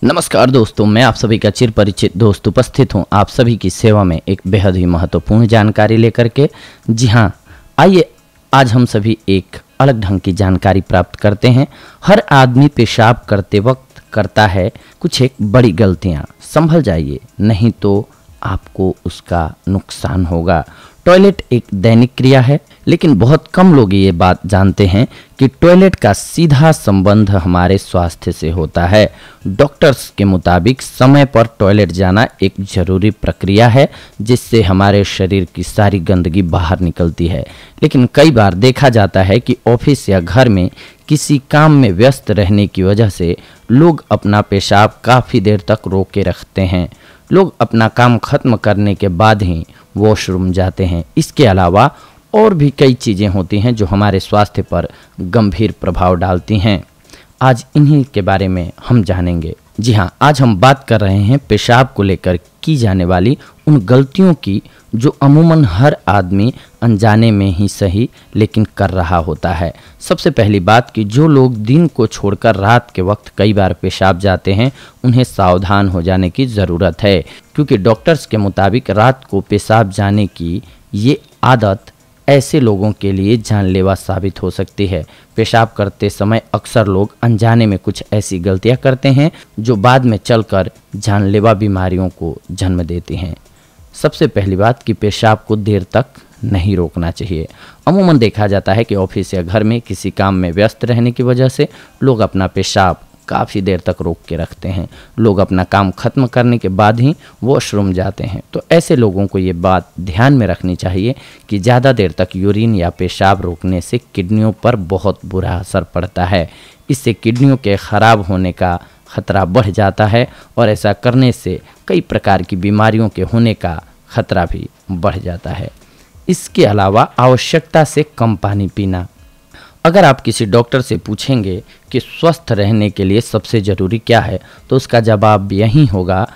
नमस्कार दोस्तों, मैं आप सभी का चिर परिचित दोस्त उपस्थित हूं आप सभी की सेवा में एक बेहद ही महत्वपूर्ण जानकारी लेकर के। जी हां, आइए आज हम सभी एक अलग ढंग की जानकारी प्राप्त करते हैं। हर आदमी पेशाब करते वक्त करता है कुछ एक बड़ी गलतियां। संभल जाइए, नहीं तो आपको उसका नुकसान होगा। टॉयलेट एक दैनिक क्रिया है, लेकिन बहुत कम लोग ये बात जानते हैं कि टॉयलेट का सीधा संबंध हमारे स्वास्थ्य से होता है। डॉक्टर्स के मुताबिक समय पर टॉयलेट जाना एक जरूरी प्रक्रिया है, जिससे हमारे शरीर की सारी गंदगी बाहर निकलती है। लेकिन कई बार देखा जाता है कि ऑफिस या घर में किसी काम में व्यस्त रहने की वजह से लोग अपना पेशाब काफ़ी देर तक रोक के रखते हैं। लोग अपना काम खत्म करने के बाद ही वॉशरूम जाते हैं। इसके अलावा और भी कई चीज़ें होती हैं जो हमारे स्वास्थ्य पर गंभीर प्रभाव डालती हैं। आज इन्हीं के बारे में हम जानेंगे। जी हाँ, आज हम बात कर रहे हैं पेशाब को लेकर की जाने वाली उन गलतियों की जो अमूमन हर आदमी अनजाने में ही सही लेकिन कर रहा होता है। सबसे पहली बात कि जो लोग दिन को छोड़कर रात के वक्त कई बार पेशाब जाते हैं, उन्हें सावधान हो जाने की ज़रूरत है, क्योंकि डॉक्टर्स के मुताबिक रात को पेशाब जाने की ये आदत ऐसे लोगों के लिए जानलेवा साबित हो सकती है। पेशाब करते समय अक्सर लोग अनजाने में कुछ ऐसी गलतियां करते हैं जो बाद में चलकर जानलेवा बीमारियों को जन्म देती हैं। सबसे पहली बात कि पेशाब को देर तक नहीं रोकना चाहिए। अमूमन देखा जाता है कि ऑफिस या घर में किसी काम में व्यस्त रहने की वजह से लोग अपना पेशाब काफ़ी देर तक रोक के रखते हैं। लोग अपना काम खत्म करने के बाद ही वॉशरूम जाते हैं। तो ऐसे लोगों को ये बात ध्यान में रखनी चाहिए कि ज़्यादा देर तक यूरिन या पेशाब रोकने से किडनियों पर बहुत बुरा असर पड़ता है। इससे किडनियों के खराब होने का खतरा बढ़ जाता है और ऐसा करने से कई प्रकार की बीमारियों के होने का खतरा भी बढ़ जाता है। इसके अलावा आवश्यकता से कम पानी पीना। अगर आप किसी डॉक्टर से पूछेंगे कि स्वस्थ रहने के लिए सबसे ज़रूरी क्या है, तो उसका जवाब यही होगा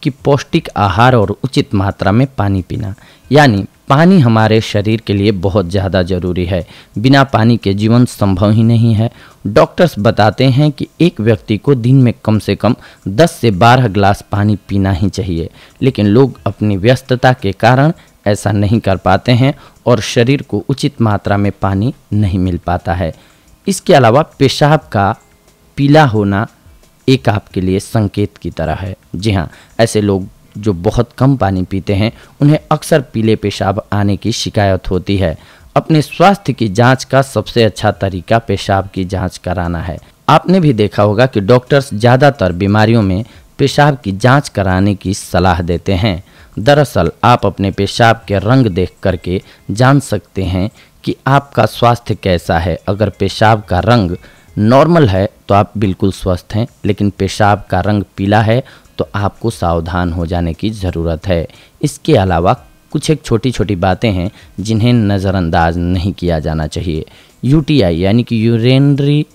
कि पौष्टिक आहार और उचित मात्रा में पानी पीना। यानी पानी हमारे शरीर के लिए बहुत ज़्यादा ज़रूरी है। बिना पानी के जीवन संभव ही नहीं है। डॉक्टर्स बताते हैं कि एक व्यक्ति को दिन में कम से कम 10 से 12 गिलास पानी पीना ही चाहिए, लेकिन लोग अपनी व्यस्तता के कारण ऐसा नहीं कर पाते हैं और शरीर को उचित मात्रा में पानी नहीं मिल पाता है। इसके अलावा पेशाब का पीला होना एक आपके लिए संकेत की तरह है। जी हाँ, ऐसे लोग जो बहुत कम पानी पीते हैं, उन्हें अक्सर पीले पेशाब आने की शिकायत होती है। अपने स्वास्थ्य की जांच का सबसे अच्छा तरीका पेशाब की जांच कराना है। आपने भी देखा होगा कि डॉक्टर्स ज़्यादातर बीमारियों में पेशाब की जांच कराने की सलाह देते हैं। दरअसल आप अपने पेशाब के रंग देख करके जान सकते हैं कि आपका स्वास्थ्य कैसा है। अगर पेशाब का रंग नॉर्मल है तो आप बिल्कुल स्वस्थ हैं, लेकिन पेशाब का रंग पीला है तो आपको सावधान हो जाने की ज़रूरत है। इसके अलावा कुछ एक छोटी छोटी बातें हैं जिन्हें नज़रअंदाज नहीं किया जाना चाहिए। यूटीआई यानी कि यूरिनरी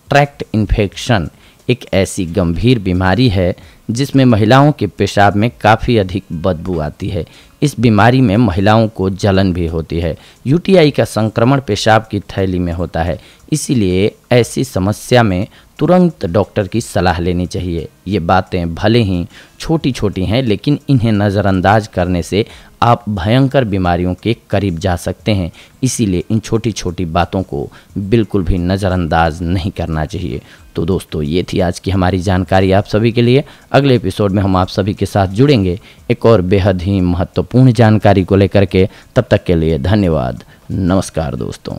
ट्रैक्ट इन्फेक्शन एक ऐसी गंभीर बीमारी है जिसमें महिलाओं के पेशाब में काफ़ी अधिक बदबू आती है। इस बीमारी में महिलाओं को जलन भी होती है। यूटीआई का संक्रमण पेशाब की थैली में होता है, इसीलिए ऐसी समस्या में तुरंत डॉक्टर की सलाह लेनी चाहिए। ये बातें भले ही छोटी छोटी हैं, लेकिन इन्हें नज़रअंदाज करने से आप भयंकर बीमारियों के करीब जा सकते हैं। इसीलिए इन छोटी छोटी बातों को बिल्कुल भी नज़रअंदाज नहीं करना चाहिए। तो दोस्तों, ये थी आज की हमारी जानकारी आप सभी के लिए। अगले एपिसोड में हम आप सभी के साथ जुड़ेंगे एक और बेहद ही महत्वपूर्ण जानकारी को लेकर के। तब तक के लिए धन्यवाद। नमस्कार दोस्तों।